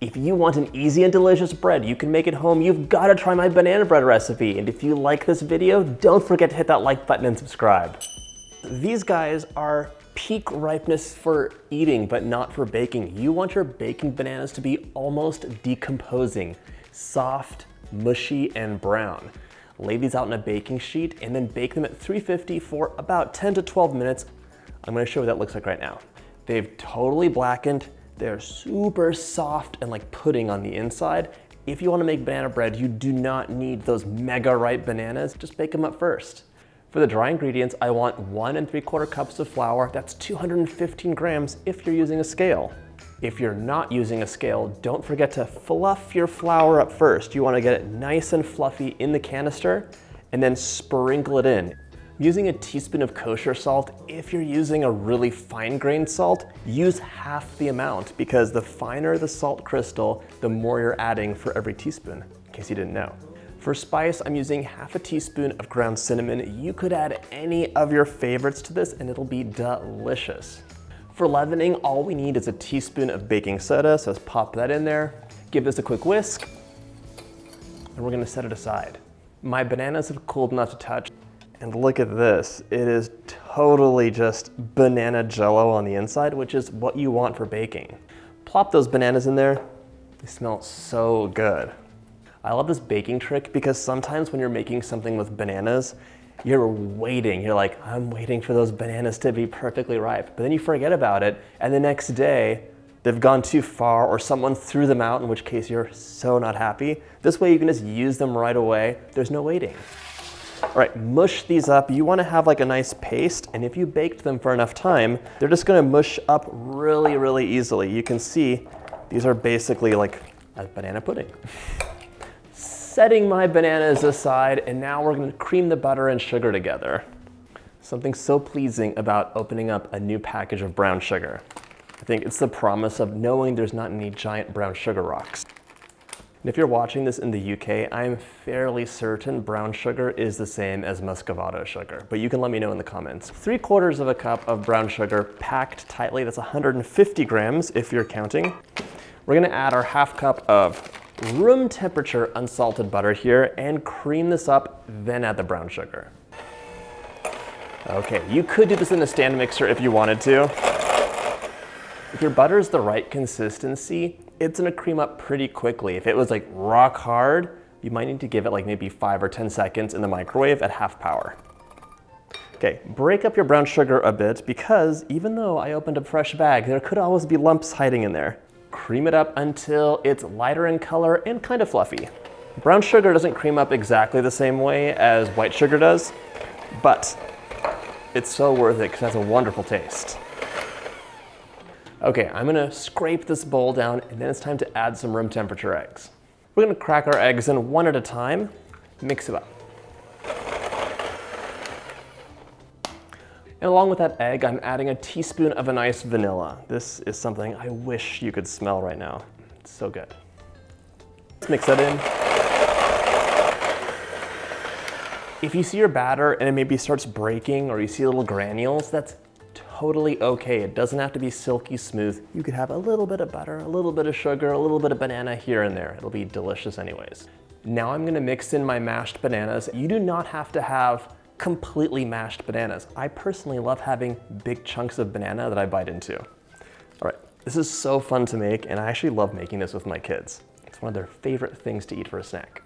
If you want an easy and delicious bread you can make at home, you've got to try my banana bread recipe. And if you like this video, don't forget to hit that like button and subscribe. These guys are peak ripeness for eating, but not for baking. You want your baking bananas to be almost decomposing, soft, mushy, and brown. Lay these out in a baking sheet and then bake them at 350 for about 10 to 12 minutes. I'm gonna show you what that looks like right now. They've totally blackened. They're super soft and like pudding on the inside. If you wanna make banana bread, you do not need those mega ripe bananas. Just bake them up first. For the dry ingredients, I want 1 3/4 cups of flour. That's 215 grams if you're using a scale. If you're not using a scale, don't forget to fluff your flour up first. You wanna get it nice and fluffy in the canister and then sprinkle it in. I'm using a teaspoon of kosher salt. If you're using a really fine-grained salt, use half the amount because the finer the salt crystal, the more you're adding for every teaspoon, in case you didn't know. For spice, I'm using half a teaspoon of ground cinnamon. You could add any of your favorites to this and it'll be delicious. For leavening, all we need is a teaspoon of baking soda, so let's pop that in there. Give this a quick whisk, and we're gonna set it aside. My bananas have cooled enough to touch. And look at this, it is totally just banana jello on the inside, which is what you want for baking. Plop those bananas in there, they smell so good. I love this baking trick because sometimes when you're making something with bananas, you're waiting, you're like, I'm waiting for those bananas to be perfectly ripe. But then you forget about it, and the next day, they've gone too far or someone threw them out, in which case you're so not happy. This way you can just use them right away, there's no waiting. All right, mush these up. You wanna have like a nice paste, and if you baked them for enough time, they're just gonna mush up really, really easily. You can see these are basically like a banana pudding. Setting my bananas aside, and now we're gonna cream the butter and sugar together. Something so pleasing about opening up a new package of brown sugar. I think it's the promise of knowing there's not any giant brown sugar rocks. And if you're watching this in the UK, I'm fairly certain brown sugar is the same as Muscovado sugar, but you can let me know in the comments. 3/4 of a cup of brown sugar packed tightly. That's 150 grams if you're counting. We're gonna add our half cup of room temperature unsalted butter here and cream this up, then add the brown sugar. Okay, you could do this in a stand mixer if you wanted to. If your butter is the right consistency, it's gonna cream up pretty quickly. If it was like rock hard, you might need to give it like maybe 5 or 10 seconds in the microwave at half power. Okay, break up your brown sugar a bit because even though I opened a fresh bag, there could always be lumps hiding in there. Cream it up until it's lighter in color and kind of fluffy. Brown sugar doesn't cream up exactly the same way as white sugar does, but it's so worth it because it has a wonderful taste. Okay, I'm gonna scrape this bowl down and then it's time to add some room temperature eggs. We're gonna crack our eggs in one at a time, mix it up. And along with that egg, I'm adding a teaspoon of a nice vanilla. This is something I wish you could smell right now. It's so good. Let's mix that in. If you see your batter and it maybe starts breaking or you see little granules, that's totally okay. It doesn't have to be silky smooth. You could have a little bit of butter, a little bit of sugar, a little bit of banana here and there. It'll be delicious anyways. Now I'm gonna mix in my mashed bananas. You do not have to have completely mashed bananas. I personally love having big chunks of banana that I bite into. All right, this is so fun to make, and I actually love making this with my kids. It's one of their favorite things to eat for a snack.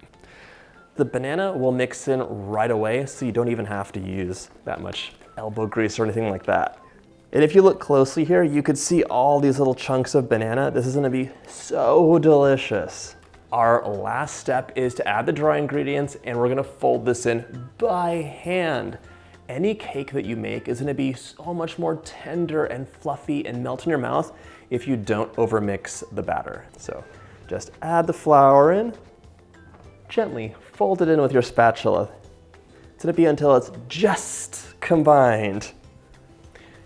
The banana will mix in right away, so you don't even have to use that much elbow grease or anything like that. And if you look closely here, you could see all these little chunks of banana. This is gonna be so delicious. Our last step is to add the dry ingredients, and we're gonna fold this in by hand. Any cake that you make is gonna be so much more tender and fluffy and melt in your mouth if you don't overmix the batter. So just add the flour in, gently fold it in with your spatula. It's gonna be until it's just combined.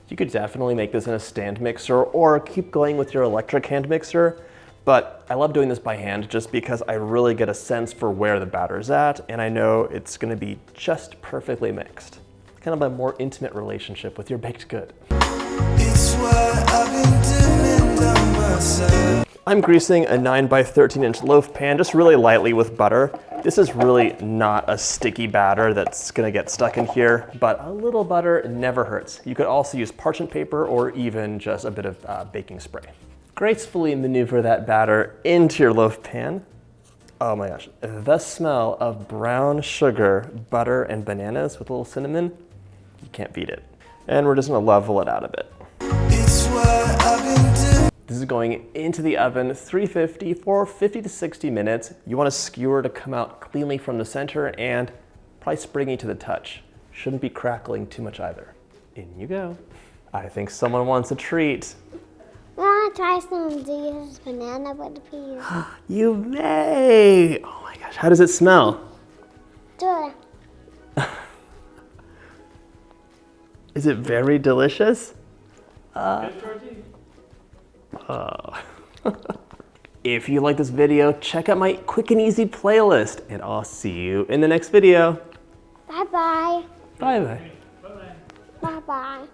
You could definitely make this in a stand mixer or keep going with your electric hand mixer, but I love doing this by hand just because I really get a sense for where the batter's at, and I know it's gonna be just perfectly mixed. Kind of a more intimate relationship with your baked good. It's what I've been doing by myself. I'm greasing a 9 by 13 inch loaf pan just really lightly with butter. This is really not a sticky batter that's gonna get stuck in here, but a little butter never hurts. You could also use parchment paper or even just a bit of baking spray. Gracefully maneuver that batter into your loaf pan. Oh my gosh, the smell of brown sugar, butter, and bananas with a little cinnamon, you can't beat it. And we're just gonna level it out a bit. It's what I've been doing. This is going into the oven, 350 for 50 to 60 minutes. You want a skewer to come out cleanly from the center and probably springy to the touch. Shouldn't be crackling too much either. In you go. I think someone wants a treat. I want to try some of these banana bread peas. You may. Oh my gosh, how does it smell? Good. Is it very delicious? If you like this video, check out my quick and easy playlist, and I'll see you in the next video. Bye-bye. Bye-bye. Bye-bye.